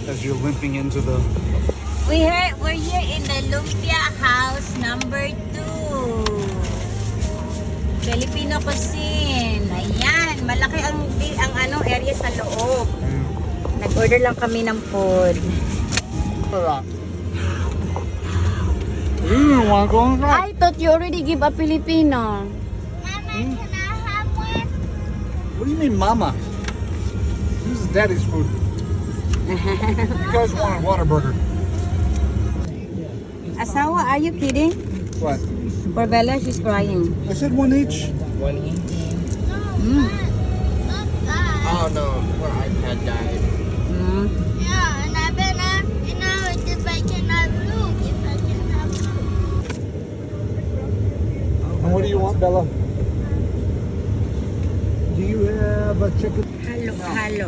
as you're limping into the... We're here in the Lumpia House number 2. Filipino cuisine. Ayan, malaki ang area sa loob. Nag-order lang kami ng food. You want to go inside? I thought you already give a Filipino. Mama, can I have one? What do you mean, mama? This is daddy's food. You guys want a Whataburger. Asawa, are you kidding? What? For Bella, she's crying. I said one each. One each? No, not that. Oh no, her iPad died. Mm. Yeah, and I better, if I can have Luke, if I can have Luke. And what do you want, Bella? Do you have a chicken? Halo, halo.